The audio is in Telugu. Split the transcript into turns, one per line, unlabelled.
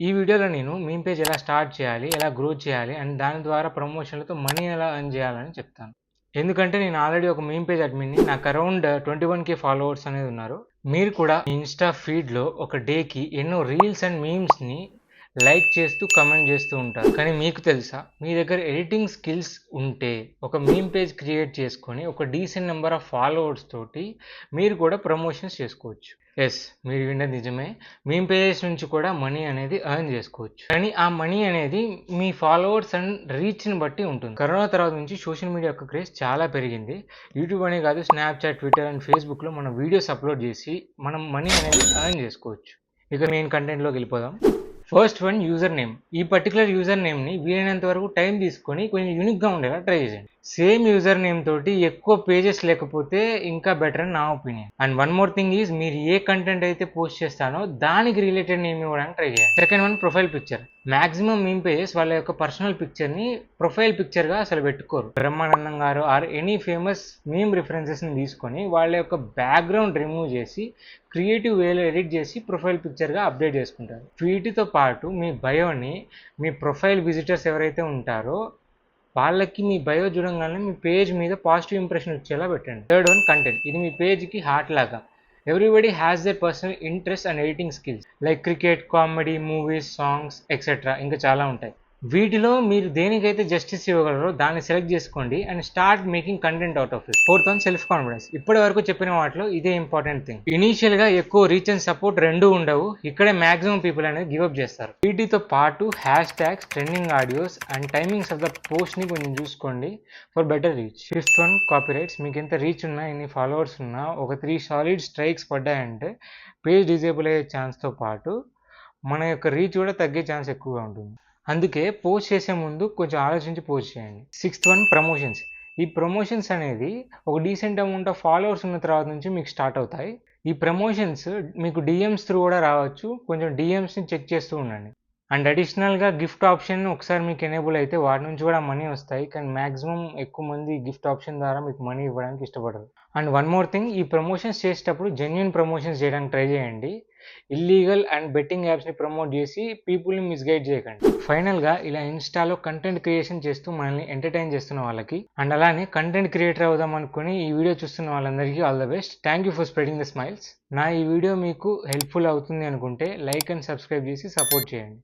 ఈ వీడియోలో నేను మీమ్ పేజ్ ఎలా స్టార్ట్ చేయాలి, ఎలా గ్రో చేయాలి అండ్ దాని ద్వారా ప్రమోషన్లతో మనీ ఎలా ఎర్న్ చేయాలని చెప్తాను. ఎందుకంటే నేను ఆల్రెడీ ఒక మీమ్ పేజ్ అడ్మిన్ని. నాకు అరౌండ్ 21K ఫాలోవర్స్ అనేది ఉన్నారు. మీరు కూడా ఇన్స్టా ఫీడ్లో ఒక డేకి ఎన్నో రీల్స్ అండ్ మీమ్స్ని లైక్ చేస్తూ కమెంట్ చేస్తూ ఉంటారు. కానీ మీకు తెలుసా, మీ దగ్గర ఎడిటింగ్ స్కిల్స్ ఉంటే ఒక మీమ్ పేజ్ క్రియేట్ చేసుకొని ఒక డీసెంట్ నెంబర్ ఆఫ్ ఫాలోవర్స్ తోటి మీరు కూడా ప్రమోషన్స్ చేసుకోవచ్చు. ఎస్, మీరు విన్నది నిజమే. మీమ్ పేజెస్ నుంచి కూడా మనీ అనేది ఎర్న్ చేసుకోవచ్చు. కానీ ఆ మనీ అనేది మీ ఫాలోవర్స్ అండ్ రీచ్ని బట్టి ఉంటుంది. కరోనా తర్వాత నుంచి సోషల్ మీడియా యొక్క క్రేజ్ చాలా పెరిగింది. యూట్యూబ్ అనే కాదు, స్నాప్చాట్, ట్విట్టర్ అండ్ ఫేస్బుక్లో మనం వీడియోస్ అప్లోడ్ చేసి మనం మనీ అనేది ఎర్న్ చేసుకోవచ్చు. ఇక మెయిన్ కంటెంట్లోకి వెళ్ళిపోదాం. First one, user name. ఈ పర్టికులర్ యూజర్ నేమ్ని వీలైనంత వరకు టైం తీసుకొని కొంచెం యూనిక్గా ఉండేలా ట్రై చేయండి. సేమ్ యూజర్ నేమ్ తోటి ఎక్కువ పేజెస్ లేకపోతే ఇంకా బెటర్ అని నా opinion. And one more thing is, మీరు ఏ కంటెంట్ అయితే పోస్ట్ చేస్తానో దానికి రిలేటెడ్ నేమ్ ఇవ్వడానికి ట్రై చేయండి. Second one, profile picture. Maximum meme pages వాళ్ళ యొక్క పర్సనల్ పిక్చర్ని ప్రొఫైల్ పిక్చర్గా అసలు పెట్టుకోరు. బ్రహ్మానందం గారు ఆర్ ఎనీ ఫేమస్ మీమ్ రిఫరెన్సెస్ని తీసుకొని వాళ్ళ యొక్క బ్యాక్గ్రౌండ్ రిమూవ్ చేసి క్రియేటివ్ వేలో ఎడిట్ చేసి ప్రొఫైల్ పిక్చర్గా అప్డేట్ చేసుకుంటారు. వీటితో పాటు మీ బయోని మీ ప్రొఫైల్ విజిటర్స్ ఎవరైతే ఉంటారో వాళ్ళకి మీ బయో చూడంగానే మీ పేజ్ మీద పాజిటివ్ ఇంప్రెషన్ వచ్చేలా పెట్టండి. Third one, content. ఇది మీ పేజ్కి హార్ట్ లాగా. Everybody has their personal interest and editing skills like cricket, comedy, movies, songs etcetera. ఇంకా చాలా ఉంటాయి. వీటిలో మీరు దేనికైతే జస్టిస్ ఇవ్వగలరో దాన్ని సెలెక్ట్ చేసుకోండి and start making content out of it. Fourth one, self confidence. ఇప్పటి వరకు చెప్పిన వాటిలో ఇదే ఇంపార్టెంట్ థింగ్. ఇనీషియల్ గా ఎక్కువ రీచ్ అండ్ సపోర్ట్ రెండూ ఉండవు. ఇక్కడే మాక్సిమం పీపుల్ అనేది గివ్అప్ చేస్తారు. వీటితో పాటు hash tags, trending audios and timings of the post ని కొంచెం చూసుకోండి for better reach. Fifth one, copyrights. మీకు ఎంత రీచ్ ఉన్నా, ఎన్ని ఫాలోవర్స్ ఉన్నా, ఒక 3 సాలిడ్ స్ట్రైక్స్ పడ్డాయంటే పేజ్ డిజేబుల్ అయ్యే ఛాన్స్తో పాటు మన యొక్క రీచ్ కూడా తగ్గే ఛాన్స్ ఎక్కువగా ఉంటుంది. అందుకే పోస్ట్ చేసే ముందు కొంచెం ఆలోచించి పోస్ట్ చేయండి. Sixth one, promotions. ఈ ప్రమోషన్స్ అనేది ఒక డీసెంట్ అమౌంట్ ఆఫ్ ఫాలోవర్స్ ఉన్న తర్వాత నుంచి మీకు స్టార్ట్ అవుతాయి. ఈ ప్రమోషన్స్ మీకు డిఎమ్స్ త్రూ కూడా రావచ్చు. కొంచెం డిఎమ్స్ని చెక్ చేస్తూ ఉండండి. అండ్ అడిషనల్గా గిఫ్ట్ ఆప్షన్ ఒకసారి మీకు ఎనేబుల్ అయితే వాటి నుంచి కూడా మనీ వస్తాయి. కానీ మ్యాక్సిమం ఎక్కువ మంది గిఫ్ట్ ఆప్షన్ ద్వారా మీకు మనీ ఇవ్వడానికి ఇష్టపడరు. అండ్ వన్ మోర్ థింగ్, ఈ ప్రమోషన్స్ చేసేటప్పుడు జెన్యున్ ప్రమోషన్స్ చేయడానికి ట్రై చేయండి. ఇల్లీగల్ అండ్ బెట్టింగ్ యాప్స్ని ప్రమోట్ చేసి పీపుల్ని మిస్గైడ్ చేయకండి. ఫైనల్గా, ఇలా ఇన్స్టాలో కంటెంట్ క్రియేషన్ చేస్తూ మనల్ని ఎంటర్టైన్ చేస్తున్న వాళ్ళకి అండ్ అలానే కంటెంట్ క్రియేటర్ అవుదాం అనుకుని ఈ వీడియో చూస్తున్న వాళ్ళందరికీ all the best. Thank you for spreading the smiles. నా ఈ వీడియో మీకు హెల్ప్ఫుల్ అవుతుంది అనుకుంటే లైక్ అండ్ సబ్స్క్రైబ్ చేసి సపోర్ట్ చేయండి.